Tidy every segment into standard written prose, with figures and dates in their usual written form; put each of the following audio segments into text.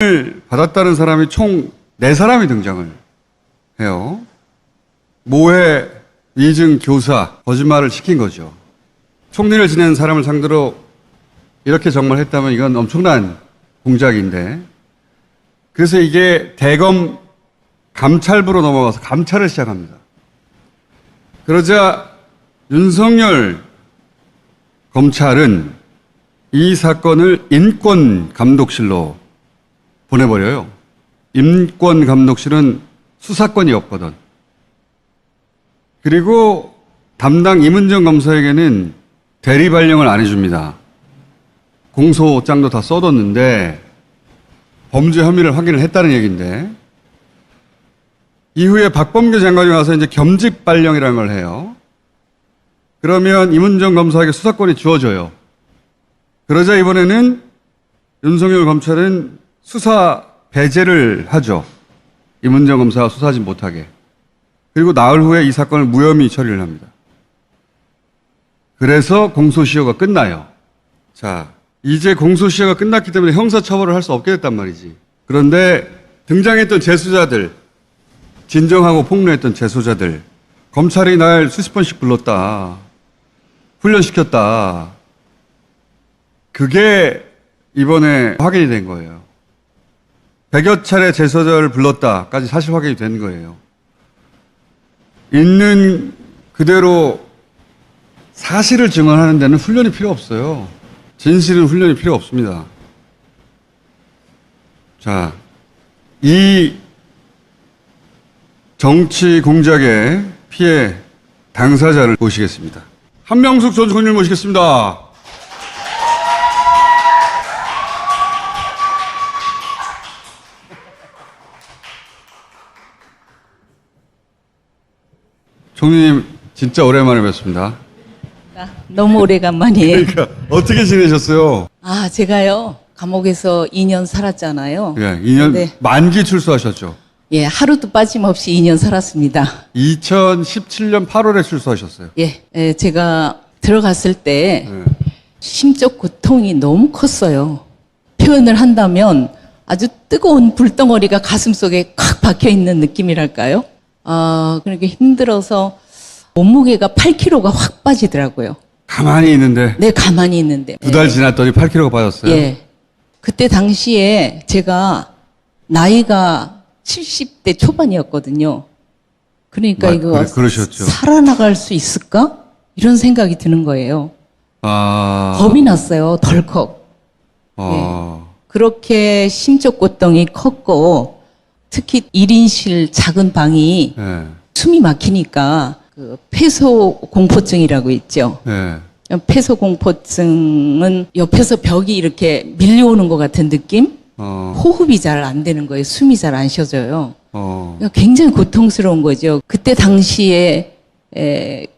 을 받았다는 사람이 총 4사람이 등장을 해요. 모해, 위증, 교사, 거짓말을 시킨 거죠. 총리를 지낸 사람을 상대로 이렇게 정말 했다면 이건 엄청난 공작인데, 그래서 이게 대검 감찰부로 넘어가서 감찰을 시작합니다. 그러자 윤석열 검찰은 이 사건을 인권감독실로 보내버려요. 인권감독실은 수사권이 없거든. 그리고 담당 임은정 검사에게는 대리발령을 안 해줍니다. 공소장도 다 써뒀는데 범죄 혐의를 확인을 했다는 얘기인데, 이후에 박범계 장관이 와서 이제 겸직 발령이라는 걸 해요. 그러면 임은정 검사에게 수사권이 주어져요. 그러자 이번에는 윤석열 검찰은 수사 배제를 하죠. 임은정 검사가 수사하지 못하게. 그리고 나흘 후에 이 사건을 무혐의 처리를 합니다. 그래서 공소시효가 끝나요. 자, 이제 공소시효가 끝났기 때문에 형사처벌을 할 수 없게 됐단 말이지. 그런데 등장했던 재수자들, 진정하고 폭로했던 재수자들, 검찰이 날 수십 번씩 불렀다, 훈련시켰다, 그게 이번에 확인이 된 거예요. 100여 차례 재수자를 불렀다까지 사실 확인이 된 거예요. 있는 그대로 사실을 증언하는 데는 훈련이 필요 없어요. 진실은 훈련이 필요 없습니다. 자, 이 정치 공작의 피해 당사자를 모시겠습니다. 한명숙 전 총리를 모시겠습니다. 총리님 진짜 오랜만에 뵙습니다. 너무 오래간만이에요. 그러니까 어떻게 지내셨어요? 아, 제가요 감옥에서 2년 살았잖아요. 예, 2년 네. 만기 출소하셨죠? 예, 하루도 빠짐없이 2년 살았습니다. 2017년 8월에 출소하셨어요. 예, 제가 들어갔을 때 예. 심적 고통이 너무 컸어요. 표현을 한다면 아주 뜨거운 불덩어리가 가슴속에 콱 박혀 있는 느낌이랄까요? 그러니까 힘들어서 몸무게가 8kg가 확 빠지더라고요. 가만히 있는데 네, 가만히 있는데. 2달 지났더니 8kg가 빠졌어요. 예. 그때 당시에 제가 나이가 70대 초반이었거든요. 그러니까 이거 그러셨죠. 살아나갈 수 있을까? 이런 생각이 드는 거예요. 겁이 났어요. 덜컥. 그렇게 심적 고통이 컸고, 특히 1인실 작은 방이 예. 숨이 막히니까 그 폐소공포증이라고 있죠. 예. 폐소공포증은 옆에서 벽이 이렇게 밀려오는 것 같은 느낌? 호흡이 잘 안 되는 거예요. 숨이 잘 안 쉬어져요. 그러니까 굉장히 고통스러운 거죠. 그때 당시에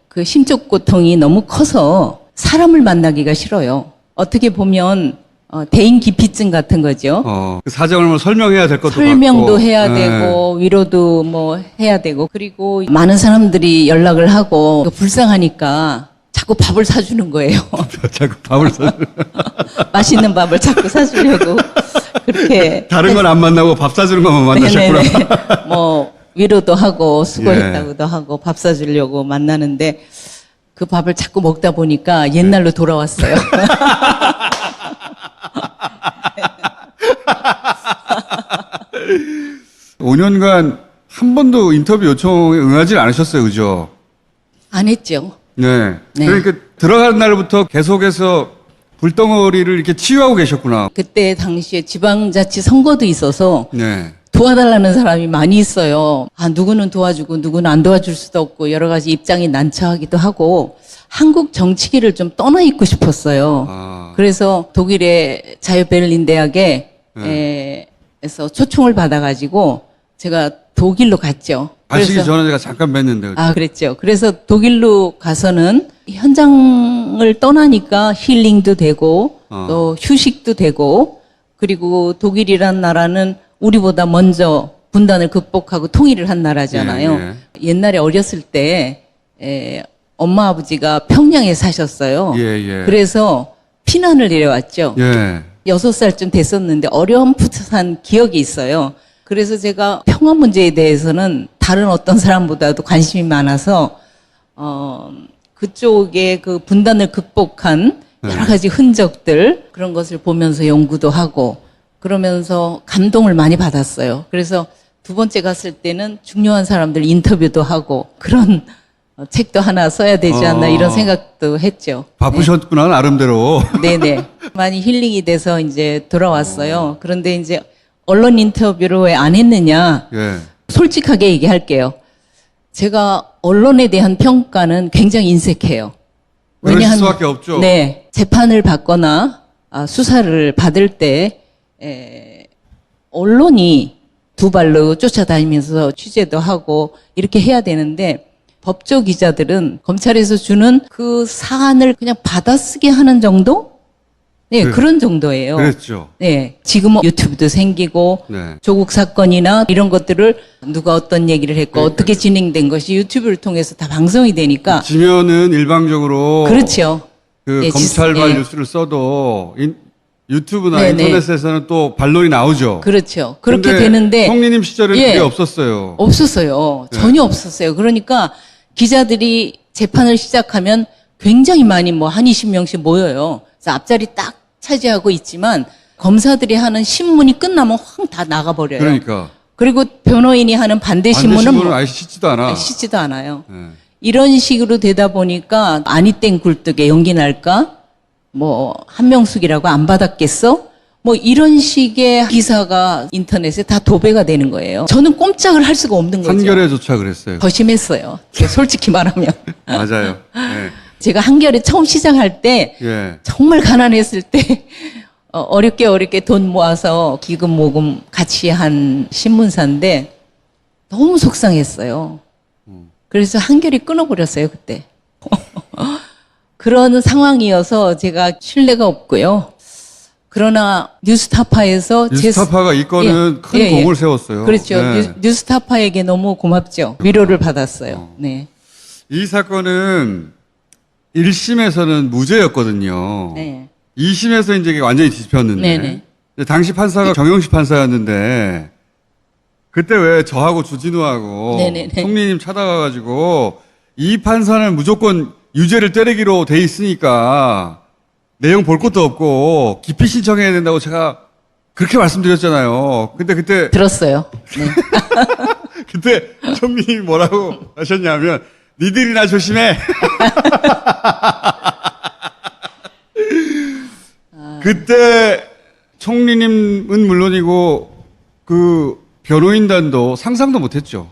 그 심적 고통이 너무 커서 사람을 만나기가 싫어요. 어떻게 보면 대인 기피증 같은 거죠. 그 사정을 뭐 설명해야 될 것도 설명도 같고. 해야 예. 되고 위로도 뭐 해야 되고, 그리고 많은 사람들이 연락을 하고 불쌍하니까 자꾸 밥을 사주는 거예요. 자꾸 밥을 사. 맛있는 밥을 자꾸 사주려고 그렇게. 다른 건 안 만나고 밥 사주는 것만 만나셨구나. 네네네. 뭐 위로도 하고 수고했다고도 하고 밥 사주려고 만나는데, 그 밥을 자꾸 먹다 보니까 옛날로 돌아왔어요. 5년간 한 번도 인터뷰 요청에 응하지 않으셨어요, 그죠? 안 했죠. 네. 네. 그러니까 들어가는 날부터 계속해서 불덩어리를 이렇게 치유하고 계셨구나. 그때 당시에 지방자치 선거도 있어서 네. 도와달라는 사람이 많이 있어요. 누구는 도와주고 누구는 안 도와줄 수도 없고 여러 가지 입장이 난처하기도 하고, 한국 정치계를 좀 떠나 있고 싶었어요. 그래서 독일의 자유베를린 대학에 에서 초청을 받아가지고 제가 독일로 갔죠. 가시기 전에 제가 잠깐 뵀는데. 그랬죠. 그래서 독일로 가서는 현장을 떠나니까 힐링도 되고 또 휴식도 되고, 그리고 독일이란 나라는 우리보다 먼저 분단을 극복하고 통일을 한 나라잖아요. 옛날에 어렸을 때 엄마 아버지가 평양에 사셨어요. 그래서 피난을 내려왔죠. 6살쯤 됐었는데 어렴풋한 기억이 있어요. 그래서 제가 평화 문제에 대해서는 다른 어떤 사람보다도 관심이 많아서 그쪽의 그 분단을 극복한 여러 가지 흔적들 그런 것을 보면서 연구도 하고 그러면서 감동을 많이 받았어요. 그래서 두 번째 갔을 때는 중요한 사람들 인터뷰도 하고 그런 책도 하나 써야 되지 않나 이런 생각도 했죠. 바쁘셨구나, 나름대로. 네네. 많이 힐링이 돼서 이제 돌아왔어요. 그런데 이제 언론 인터뷰를 왜 안 했느냐. 예. 솔직하게 얘기할게요. 제가 언론에 대한 평가는 굉장히 인색해요. 그럴 수밖에 없죠. 네. 재판을 받거나 수사를 받을 때 언론이 두 발로 쫓아다니면서 취재도 하고 이렇게 해야 되는데 법조 기자들은 검찰에서 주는 그 사안을 그냥 받아쓰게 하는 정도? 네, 그런 정도예요. 그랬죠. 네. 지금은 유튜브도 생기고 네. 조국 사건이나 이런 것들을 누가 어떤 얘기를 했고 어떻게 진행된 것이 유튜브를 통해서 다 방송이 되니까 지면은 일방적으로 그렇죠. 그 예, 검찰발 예. 뉴스를 써도 유튜브나 네네. 인터넷에서는 또 반론이 나오죠. 그렇죠. 그렇게 근데 되는데 총리님 시절에는 예. 그게 없었어요. 없었어요. 네. 전혀 없었어요. 그러니까 기자들이 재판을 시작하면 굉장히 많이 한 20명씩 모여요. 그래서 앞자리 딱 차지하고 있지만 검사들이 하는 신문이 끝나면 확 다 나가버려요. 그러니까 그리고 변호인이 하는 반대 신문은 신문은 아예 씻지도 않아. 씻지도 않아요. 예. 이런 식으로 되다 보니까 아니땡 굴뚝에 연기 날까? 한명숙이라고 안 받았겠어? 이런 식의 기사가 인터넷에 다 도배가 되는 거예요. 저는 꼼짝을 할 수가 없는 거죠. 한겨레조차 그랬어요. 더 심했어요. 솔직히 말하면. 맞아요. 예. 제가 한겨레 처음 시작할 때 예. 정말 가난했을 때 어렵게 돈 모아서 기금 모금 같이 한 신문사인데 너무 속상했어요. 그래서 한겨레 끊어버렸어요, 그때. 그런 상황이어서 제가 신뢰가 없고요. 그러나 뉴스타파에서 뉴스타파가 이 건은 큰 공을 세웠어요. 그렇죠. 네. 뉴스타파에게 너무 고맙죠. 위로를 받았어요. 네. 이 사건은 1심에서는 무죄였거든요. 네. 2심에서 이제 이게 완전히 뒤집혔는데. 네네. 근데 당시 판사가 정영식 판사였는데 그때 왜 저하고 주진우하고 네네네. 총리님 찾아가가지고 이 판사는 무조건 유죄를 때리기로 돼 있으니까 내용 볼 것도 없고 기피 신청해야 된다고 제가 그렇게 말씀드렸잖아요. 근데 그때 들었어요. 네. 그때 총리님이 뭐라고 하셨냐면 니들이나 조심해. 그때 총리님은 물론이고 그 변호인단도 상상도 못했죠.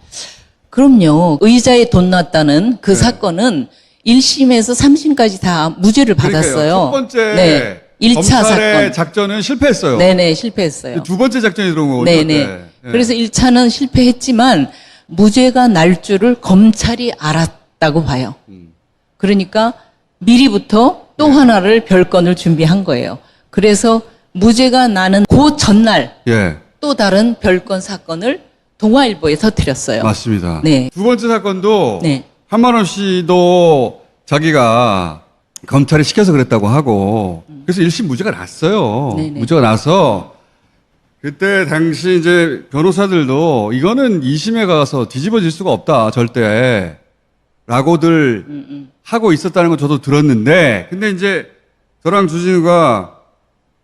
그럼요. 의자에 돈 놨다는 그 사건은 1심에서 3심까지 다 무죄를 받았어요. 그러니까요. 첫 번째 네. 1차 검찰의 사건. 작전은 실패했어요. 네네, 실패했어요. 두 번째 작전이 들어온 거거든요. 네네. 그때. 예. 그래서 1차는 실패했지만 무죄가 날 줄을 검찰이 알았다고 봐요. 그러니까 미리부터 또 하나를 별건을 준비한 거예요. 그래서 무죄가 나는 그 전날 예, 또 다른 별건 사건을 동아일보에 터뜨렸어요. 맞습니다. 네. 두 번째 사건도 네. 한만원 씨도 자기가 검찰이 시켜서 그랬다고 하고 그래서 1심 무죄가 났어요. 네네. 무죄가 나서 그때 당시 이제 변호사들도 이거는 2심에 가서 뒤집어질 수가 없다 절대 라고들 하고 있었다는 건 저도 들었는데 근데 이제 저랑 주진우가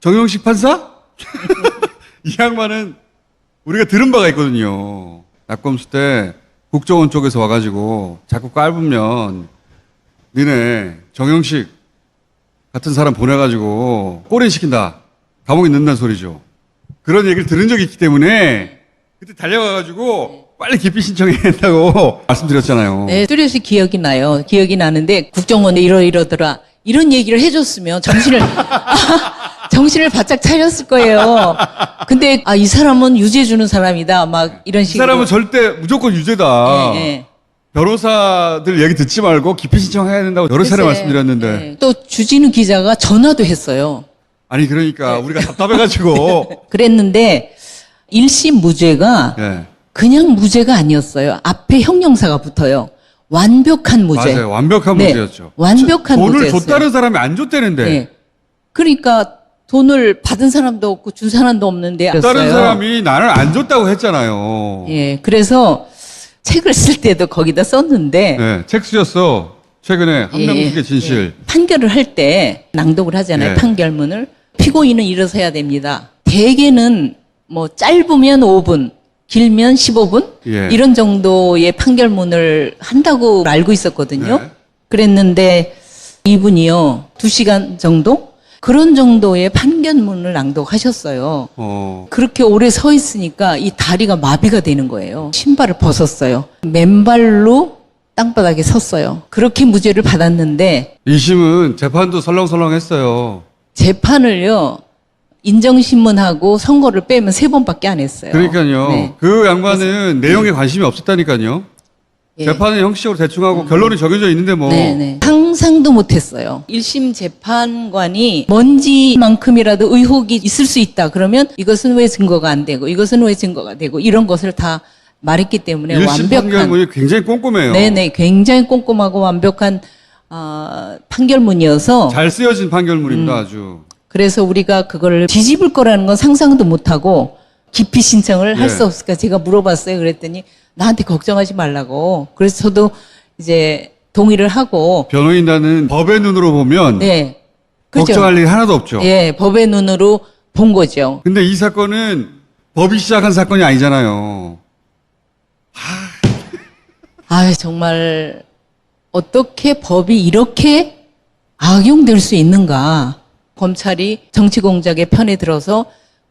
정영식 판사? 이 양반은 우리가 들은 바가 있거든요. 낙검수 때 국정원 쪽에서 와가지고 자꾸 깔보면 니네 정영식 같은 사람 보내가지고 꼬린 시킨다. 감옥에 넣는다는 소리죠. 그런 얘기를 들은 적이 있기 때문에 그때 달려가가지고 빨리 기피 신청해야 된다고 말씀드렸잖아요. 네, 뚜렷이 기억이 나요. 기억이 나는데 국정원에 이러더라. 이런 얘기를 해줬으면 정신을 바짝 차렸을 거예요. 근데 이 사람은 유죄 주는 사람이다. 막 이런 이 식으로. 사람은 절대 무조건 유죄다. 예, 예. 변호사들 얘기 듣지 말고 기피 신청해야 된다고 여러 차례 글쎄, 말씀드렸는데 예. 또 주진우 기자가 전화도 했어요. 아니 그러니까 우리가 답답해가지고 그랬는데 1심 무죄가 예. 그냥 무죄가 아니었어요. 앞에 형용사가 붙어요. 완벽한 무죄. 맞아요. 완벽한 네, 무죄였죠. 완벽한 돈을 무죄였어요. 줬다는 사람이 안 줬다는데 네. 그러니까 돈을 받은 사람도 없고 준 사람도 없는데 다른 사람이 나는 안 줬다고 했잖아요. 예, 그래서 책을 쓸 때도 거기다 썼는데 네, 책 쓰셨어. 최근에 한명숙의 진실. 예. 판결을 할 때 낭독을 하잖아요. 예. 판결문을. 피고인은 일어서야 됩니다. 대개는 뭐 짧으면 5분, 길면 15분 예. 이런 정도의 판결문을 한다고 알고 있었거든요. 네. 그랬는데 이분이요 2시간 정도 그런 정도의 판결문을 낭독하셨어요. 그렇게 오래 서 있으니까 이 다리가 마비가 되는 거예요. 신발을 벗었어요. 맨발로 땅바닥에 섰어요. 그렇게 무죄를 받았는데 2심은 재판도 설렁설렁했어요. 재판을요 인정신문하고 선고를 빼면 3번밖에 안 했어요. 그러니까요. 네. 그 양반은 내용에 관심이 없었다니까요. 예. 재판은 형식적으로 대충 하고 결론이 정해져 있는데 뭐. 네네. 상상도 못했어요. 1심 재판관이 뭔지만큼이라도 의혹이 있을 수 있다. 그러면 이것은 왜 증거가 안 되고 이것은 왜 증거가 되고 이런 것을 다 말했기 때문에 1심 완벽한 판결문이 굉장히 꼼꼼해요. 네네 굉장히 꼼꼼하고 완벽한 판결문이어서 잘 쓰여진 판결문입니다, 아주. 그래서 우리가 그걸 뒤집을 거라는 건 상상도 못하고 기피 신청을 할 네. 수 없을까 제가 물어봤어요. 그랬더니 나한테 걱정하지 말라고. 그래서 저도 이제 동의를 하고 변호인단은 법의 눈으로 보면 네. 그죠? 걱정할 일이 하나도 없죠. 예, 법의 눈으로 본 거죠. 근데 이 사건은 법이 시작한 사건이 아니잖아요. 아, 정말 어떻게 법이 이렇게 악용될 수 있는가? 검찰이 정치 공작의 편에 들어서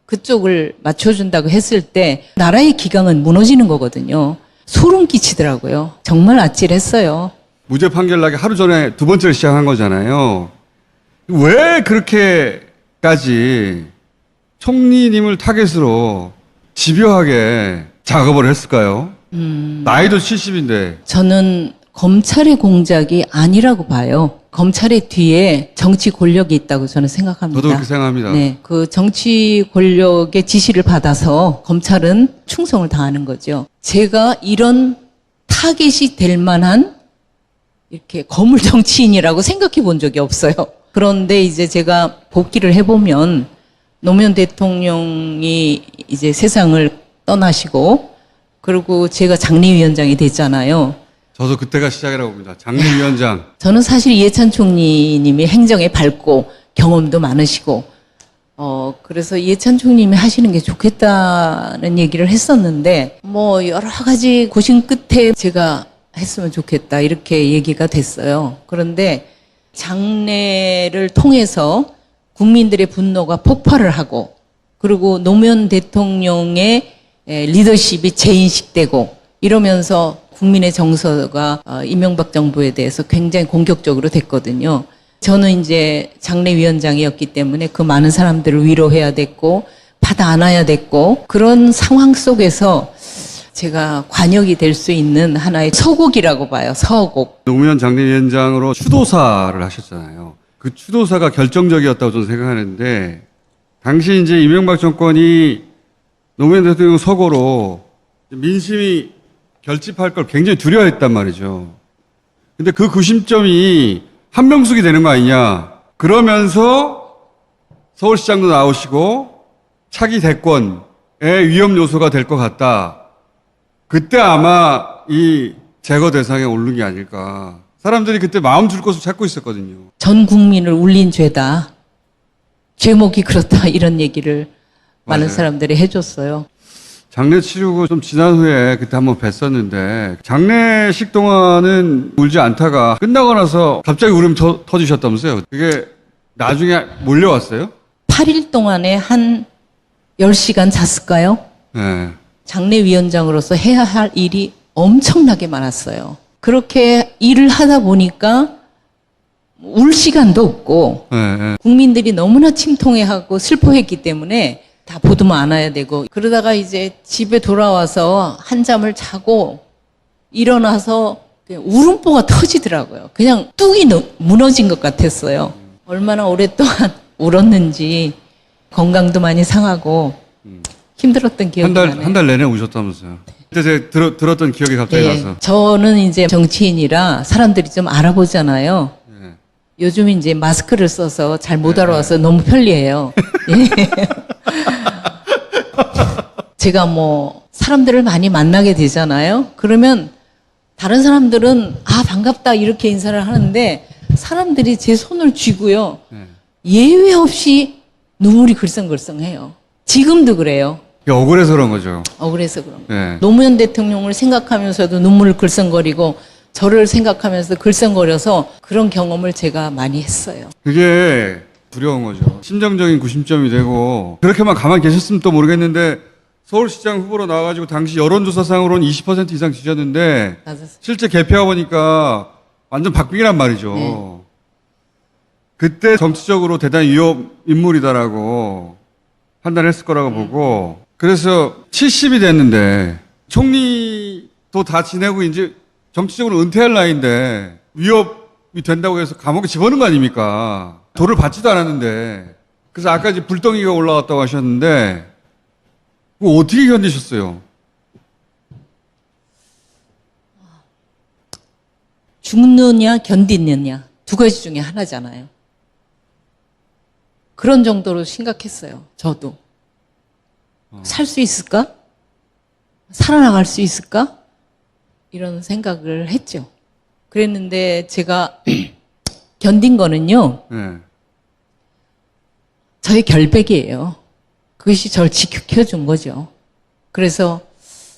그쪽을 맞춰준다고 했을 때 나라의 기강은 무너지는 거거든요. 소름 끼치더라고요. 정말 아찔했어요. 무죄 판결 나기 하루 전에 두 번째를 시작한 거잖아요. 왜 그렇게까지 총리님을 타겟으로 집요하게 작업을 했을까요? 나이도 70인데. 저는 검찰의 공작이 아니라고 봐요. 검찰의 뒤에 정치 권력이 있다고 저는 생각합니다. 저도 그렇게 생각합니다. 네, 그 정치 권력의 지시를 받아서 검찰은 충성을 다하는 거죠. 제가 이런 타겟이 될 만한 이렇게 거물 정치인이라고 생각해 본 적이 없어요. 그런데 이제 제가 복귀를 해보면 노무현 대통령이 이제 세상을 떠나시고 그리고 제가 장례위원장이 됐잖아요. 저도 그때가 시작이라고 봅니다. 장례위원장. 저는 사실 이해찬 총리님이 행정에 밝고 경험도 많으시고, 그래서 이해찬 총리님이 하시는 게 좋겠다는 얘기를 했었는데, 뭐, 여러 가지 고심 끝에 제가 했으면 좋겠다, 이렇게 얘기가 됐어요. 그런데 장례를 통해서 국민들의 분노가 폭발을 하고, 그리고 노무현 대통령의 리더십이 재인식되고, 이러면서 국민의 정서가 이명박 정부에 대해서 굉장히 공격적으로 됐거든요. 저는 이제 장례위원장이었기 때문에 그 많은 사람들을 위로해야 됐고 받아 안아야 됐고 그런 상황 속에서 제가 관역이 될 수 있는 하나의 서곡이라고 봐요. 서곡. 노무현 장례위원장으로 추도사를 하셨잖아요. 그 추도사가 결정적이었다고 저는 생각하는데 당시 이제 이명박 정권이 노무현 대통령 서고로 민심이 결집할 걸 굉장히 두려워했단 말이죠. 근데 그 구심점이 한명숙이 되는 거 아니냐. 그러면서 서울시장도 나오시고 차기 대권의 위험 요소가 될 것 같다. 그때 아마 이 제거 대상에 오른 게 아닐까. 사람들이 그때 마음 줄 곳을 찾고 있었거든요. 전 국민을 울린 죄다. 죄목이 그렇다. 이런 얘기를 많은 맞아요. 사람들이 해줬어요. 장례 치르고 좀 지난 후에 그때 한번 뵀었는데 장례식 동안은 울지 않다가 끝나고 나서 갑자기 울음 터지셨다면서요. 그게 나중에 몰려왔어요? 8일 동안에 한 10시간 잤을까요? 네. 장례위원장으로서 해야 할 일이 엄청나게 많았어요. 그렇게 일을 하다 보니까 울 시간도 없고 네, 네. 국민들이 너무나 침통해하고 슬퍼했기 때문에 다 보듬어 안아야 되고 그러다가 이제 집에 돌아와서 한잠을 자고 일어나서 그냥 울음보가 터지더라고요. 그냥 뚝이 무너진 것 같았어요. 얼마나 오랫동안 울었는지 건강도 많이 상하고 힘들었던 기억이 나네요. 한 달 내내 우셨다면서요. 그때 제가 들었던 기억이 갑자기 예, 나서. 저는 이제 정치인이라 사람들이 좀 알아보잖아요. 네. 요즘 이제 마스크를 써서 잘 못 알아와서 너무 편리해요. 예. 제가 뭐 사람들을 많이 만나게 되잖아요. 그러면 다른 사람들은 반갑다 이렇게 인사를 하는데 사람들이 제 손을 쥐고요. 예외 없이 눈물이 글썽글썽해요. 지금도 그래요. 억울해서 그런 거죠. 억울해서 그런 거예요. 네. 노무현 대통령을 생각하면서도 눈물을 글썽거리고 저를 생각하면서 글썽거려서 그런 경험을 제가 많이 했어요. 그게 두려운 거죠. 심정적인 구심점이 되고 그렇게만 가만히 계셨으면 또 모르겠는데 서울시장 후보로 나와가지고 당시 여론조사상으로는 20% 이상 지셨는데 맞았어요. 실제 개표해 보니까 완전 박빙이란 말이죠. 네. 그때 정치적으로 대단히 위협 인물이다라고 판단했을 거라고 보고 그래서 70이 됐는데 총리도 다 지내고 이제 정치적으로 은퇴할 나이인데 위협이 된다고 해서 감옥에 집어넣은 거 아닙니까? 돌을 받지도 않았는데 그래서 아까 이제 불덩이가 올라왔다고 하셨는데 그거 어떻게 견디셨어요? 죽느냐 견디느냐 두 가지 중에 하나잖아요. 그런 정도로 심각했어요. 저도. 살 수 있을까? 살아나갈 수 있을까? 이런 생각을 했죠. 그랬는데 제가 견딘 거는요. 네. 저의 결백이에요. 그것이 저를 지켜준 거죠. 그래서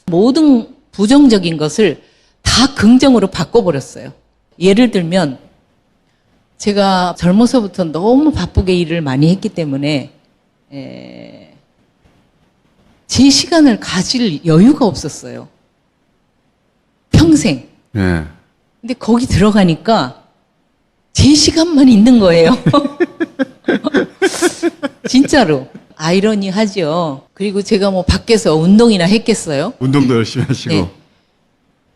모든 부정적인 것을 다 긍정으로 바꿔버렸어요. 예를 들면 제가 젊어서부터 너무 바쁘게 일을 많이 했기 때문에 제 시간을 가질 여유가 없었어요. 평생. 네. 근데 거기 들어가니까 제 시간만 있는 거예요. 진짜로. 아이러니하죠. 그리고 제가 뭐 밖에서 운동이나 했겠어요? 운동도 열심히 하시고. 네.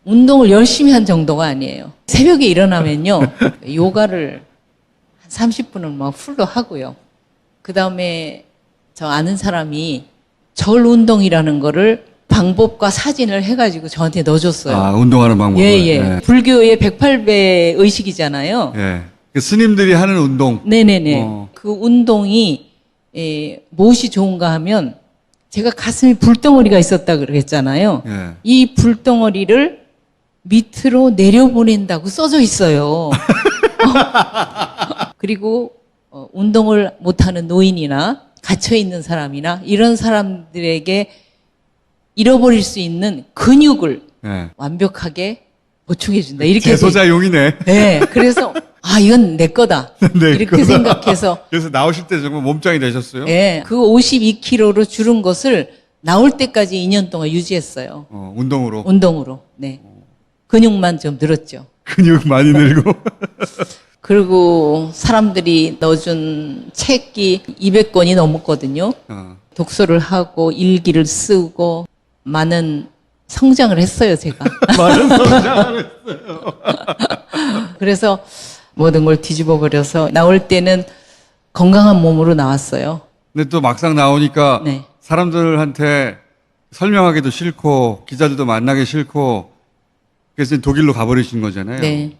운동을 열심히 한 정도가 아니에요. 새벽에 일어나면요. 요가를 한 30분은 막 풀로 하고요. 그 다음에 저 아는 사람이 절 운동이라는 거를 방법과 사진을 해가지고 저한테 넣어줬어요. 아, 운동하는 방법을. 예. 네. 불교의 108배 의식이잖아요. 예. 그 스님들이 하는 운동. 네네네. 그 운동이 무엇이 좋은가 하면 제가 가슴에 불덩어리가 있었다 그랬잖아요. 예. 이 불덩어리를 밑으로 내려보낸다고 써져 있어요. 그리고 운동을 못하는 노인이나 갇혀있는 사람이나 이런 사람들에게 잃어버릴 수 있는 근육을 예. 완벽하게 보충해준다. 이렇게 제소자용이네. 네, 그래서 이건 내 거다. 내 이렇게 거다. 생각해서 그래서 나오실 때 정말 몸짱이 되셨어요? 예, 그 52kg로 줄은 것을 나올 때까지 2년 동안 유지했어요. 운동으로. 운동으로. 네. 근육만 좀 늘었죠. 근육 많이 늘고. 그리고 사람들이 넣어준 책이 200권이 넘었거든요. 독서를 하고 일기를 쓰고 많은 성장을 했어요, 제가. 많은 성장을 했어요. 그래서 모든 걸 뒤집어 버려서 나올 때는 건강한 몸으로 나왔어요. 근데 또 막상 나오니까 네. 사람들한테 설명하기도 싫고 기자들도 만나기 싫고 그래서 독일로 가버리신 거잖아요. 네.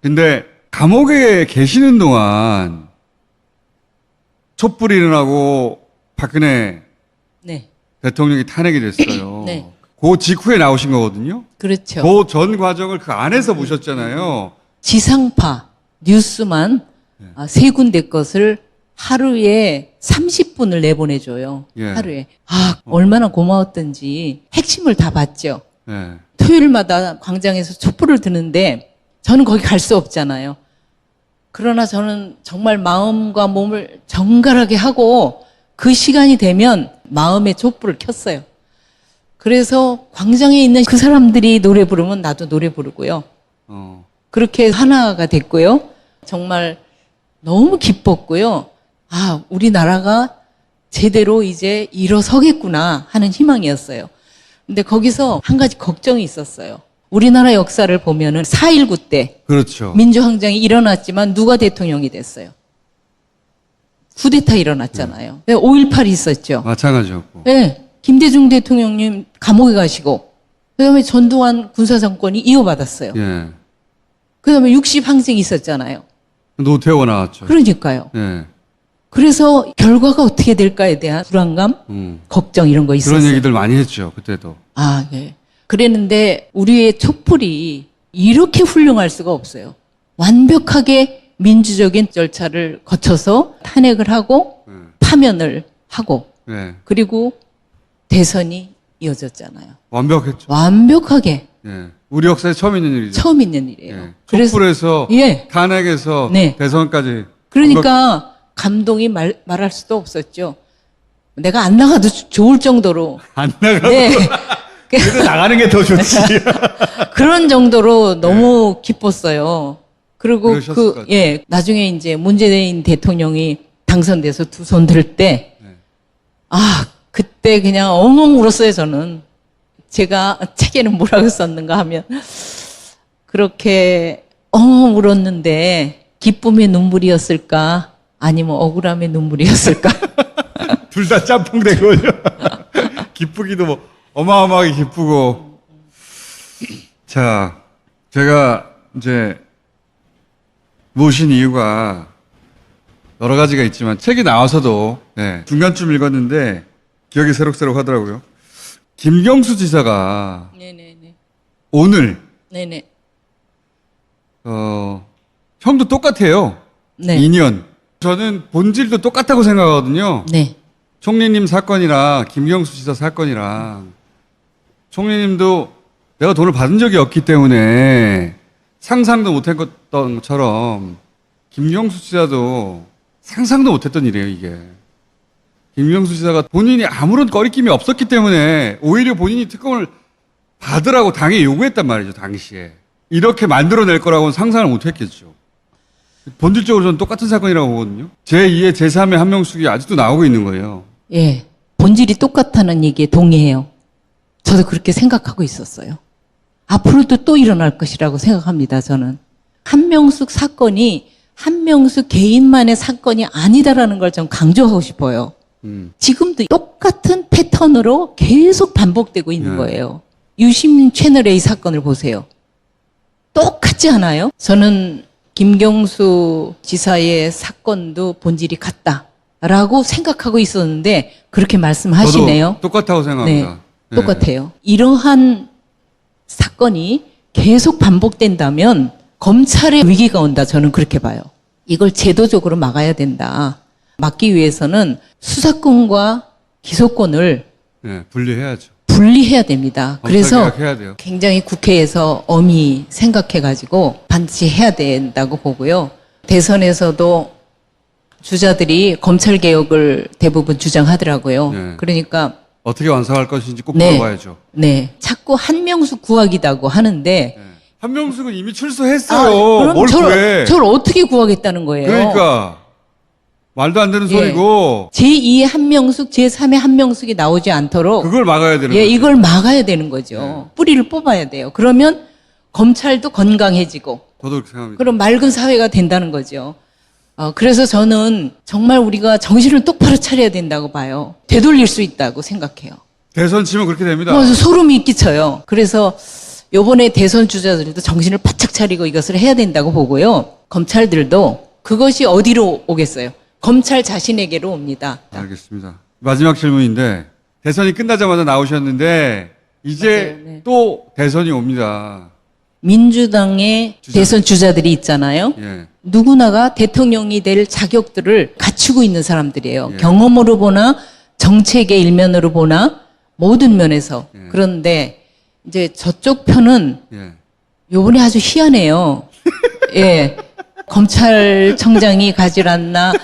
근데 감옥에 계시는 동안 촛불이 일어나고 박근혜 네. 대통령이 탄핵이 됐어요. 네. 그 직후에 나오신 거거든요. 그렇죠. 그 전 과정을 그 안에서 보셨잖아요. 지상파 뉴스만 세 군데 것을 하루에 30분을 내보내줘요. 예. 하루에. 얼마나 고마웠던지 핵심을 다 봤죠. 예. 토요일마다 광장에서 촛불을 드는데 저는 거기 갈 수 없잖아요. 그러나 저는 정말 마음과 몸을 정갈하게 하고 그 시간이 되면 마음의 촛불을 켰어요. 그래서 광장에 있는 그 사람들이 노래 부르면 나도 노래 부르고요. 그렇게 하나가 됐고요. 정말 너무 기뻤고요. 우리나라가 제대로 이제 일어서겠구나 하는 희망이었어요. 근데 거기서 한 가지 걱정이 있었어요. 우리나라 역사를 보면은 4.19 때 그렇죠. 민주항쟁이 일어났지만 누가 대통령이 됐어요? 쿠데타 일어났잖아요. 5.18이 있었죠. 마찬가지였고. 네. 김대중 대통령님 감옥에 가시고 그다음에 전두환 군사정권이 이어받았어요. 예. 그다음에 60항쟁이 있었잖아요. 노태우가 나왔죠. 그러니까요. 예. 그래서 결과가 어떻게 될까에 대한 불안감, 걱정 이런 거 있었어요. 그런 얘기들 많이 했죠. 그때도. 아, 예. 그랬는데 우리의 촛불이 이렇게 훌륭할 수가 없어요. 완벽하게 민주적인 절차를 거쳐서 탄핵을 하고 파면을 하고 예. 그리고 대선이 이어졌잖아요. 완벽했죠. 완벽하게 예. 우리 역사에 처음 있는 일이죠. 처음 있는 일이에요. 예. 그래서 촛불에서 예. 탄핵에서 네. 대선까지. 그러니까 감동이 말할 수도 없었죠. 내가 안 나가도 좋을 정도로 안 나가도 네. 그래도 나가는 게 더 좋지. 그런 정도로 너무 기뻤어요. 그리고 그러셨을 것 같아요. 예, 나중에 이제 문재인 대통령이 당선돼서 두 손 들 때, 네. 아, 그때 그냥 엉엉 울었어요, 저는. 제가 책에는 뭐라고 썼는가 하면, 그렇게 엉엉 울었는데, 기쁨의 눈물이었을까? 아니면 억울함의 눈물이었을까? 둘 다 짬뽕된 거죠. 기쁘기도 뭐 어마어마하게 기쁘고. 자, 제가 이제 모신 이유가 여러 가지가 있지만 책이 나와서도 중간쯤 읽었는데 기억이 새록새록 하더라고요. 김경수 지사가 네네네. 오늘 네네. 형도 똑같아요. 네. 2년. 저는 본질도 똑같다고 생각하거든요. 네. 총리님 사건이랑 김경수 지사 사건이랑 총리님도 내가 돈을 받은 적이 없기 때문에 상상도 못했던 것처럼 김경수 지사도 상상도 못했던 일이에요, 이게. 김경수 지사가 본인이 아무런 거리낌이 없었기 때문에 오히려 본인이 특검을 받으라고 당에 요구했단 말이죠, 당시에. 이렇게 만들어낼 거라고는 상상을 못했겠죠. 본질적으로 저는 똑같은 사건이라고 보거든요. 제2의 제3의 한명숙이 아직도 나오고 있는 거예요. 예. 본질이 똑같다는 얘기에 동의해요. 저도 그렇게 생각하고 있었어요. 앞으로도 또 일어날 것이라고 생각합니다, 저는. 한명숙 사건이 한명숙 개인만의 사건이 아니다라는 걸 좀 강조하고 싶어요. 지금도 똑같은 패턴으로 계속 반복되고 있는 거예요. 유심 채널 A 사건을 보세요. 똑같지 않아요? 저는 김경수 지사의 사건도 본질이 같다라고 생각하고 있었는데 그렇게 말씀하시네요. 저도 똑같다고 생각합니다. 네, 똑같아요. 이러한 사건이 계속 반복된다면 검찰의 위기가 온다. 저는 그렇게 봐요. 이걸 제도적으로 막아야 된다. 막기 위해서는 수사권과 기소권을 분리해야죠. 분리해야 됩니다. 그래서 해야 돼요. 굉장히 국회에서 엄히 생각해가지고 반드시 해야 된다고 보고요. 대선에서도 주자들이 검찰 개혁을 대부분 주장하더라고요. 네. 그러니까 어떻게 완성할 것인지 꼭 물어봐야죠. 네, 자꾸 한명숙 구하기다고 하는데 한명숙은 이미 출소했어요. 그럼 뭘 구해? 저를 어떻게 구하겠다는 거예요? 그러니까 말도 안 되는 소리고 제2의 한명숙, 제3의 한명숙이 나오지 않도록 그걸 막아야 되는 거죠. 이걸 막아야 되는 거죠. 뿌리를 뽑아야 돼요. 그러면 검찰도 건강해지고 저도 그렇게 생각합니다. 그럼 맑은 사회가 된다는 거죠. 그래서 저는 정말 우리가 정신을 똑바로 차려야 된다고 봐요. 되돌릴 수 있다고 생각해요. 대선 치면 그렇게 됩니다. 그래서 소름이 끼쳐요. 그래서 요번에 대선 주자들도 정신을 바짝 차리고 이것을 해야 된다고 보고요. 검찰들도 그것이 어디로 오겠어요? 검찰 자신에게로 옵니다. 알겠습니다. 마지막 질문인데 대선이 끝나자마자 나오셨는데 이제 맞아요. 네. 또 대선이 옵니다. 민주당의 대선 주자들이 있잖아요. 예. 누구나가 대통령이 될 자격들을 갖추고 있는 사람들이에요. 예. 경험으로 보나 정책의 일면으로 보나 모든 면에서. 그런데 이제 저쪽 편은 예. 요번에 아주 희한해요. 예. 검찰청장이 가질 않나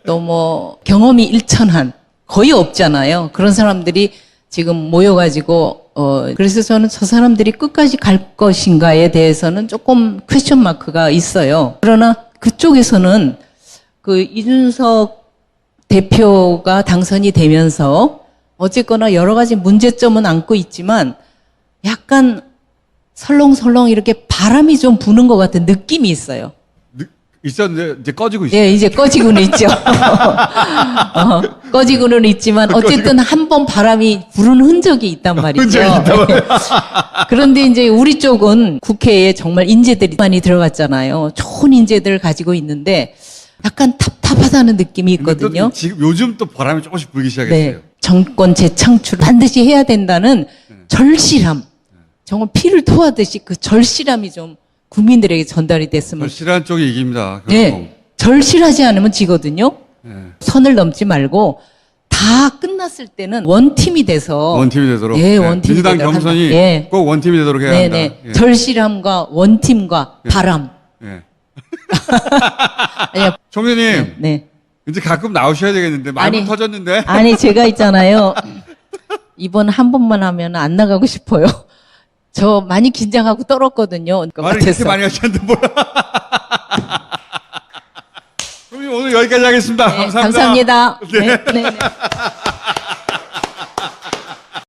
또 뭐 경험이 일천한 거의 없잖아요. 그런 사람들이 지금 모여가지고 그래서 저는 저 사람들이 끝까지 갈 것인가에 대해서는 조금 퀘스천 마크가 있어요. 그러나 그쪽에서는 그 이준석 대표가 당선이 되면서 어쨌거나 여러 가지 문제점은 안고 있지만 약간 설렁설렁 이렇게 바람이 좀 부는 것 같은 느낌이 있어요. 있었는데 이제 꺼지고 있어요. 예, 이제 꺼지고는 있죠. 꺼지고는 있지만 어쨌든 한 번 바람이 부는 흔적이 있단 말이죠. 흔적이 있단 말이에요. 예. 그런데 이제 우리 쪽은 국회에 정말 인재들이 많이 들어갔잖아요. 좋은 인재들을 가지고 있는데 약간 답답하다는 느낌이 있거든요. 또 지금 요즘 또 바람이 조금씩 불기 시작했어요. 네. 정권 재창출 반드시 해야 된다는 절실함. 정말 피를 토하듯이 그 절실함이 좀 국민들에게 전달이 됐으면. 절실한 쪽이 이깁니다. 결국. 네. 절실하지 않으면 지거든요. 네. 선을 넘지 말고 다 끝났을 때는 원팀이 돼서 원팀이 되도록. 예, 원팀이 민주당 되도록 경선이 한다. 예. 꼭 원팀이 되도록 해야 한다. 네네. 예. 절실함과 원팀과 바람. 예. 아니, 총리님, 네. 이제 가끔 나오셔야 되겠는데 말문 아니. 터졌는데. 아니 제가 있잖아요. 이번 한 번만 하면 안 나가고 싶어요. 저 많이 긴장하고 떨었거든요. 말을 그렇게 많이 하셨는데 뭐야. 총리님 오늘 여기까지 하겠습니다. 네, 감사합니다. 감사합니다. 네, 네, 네.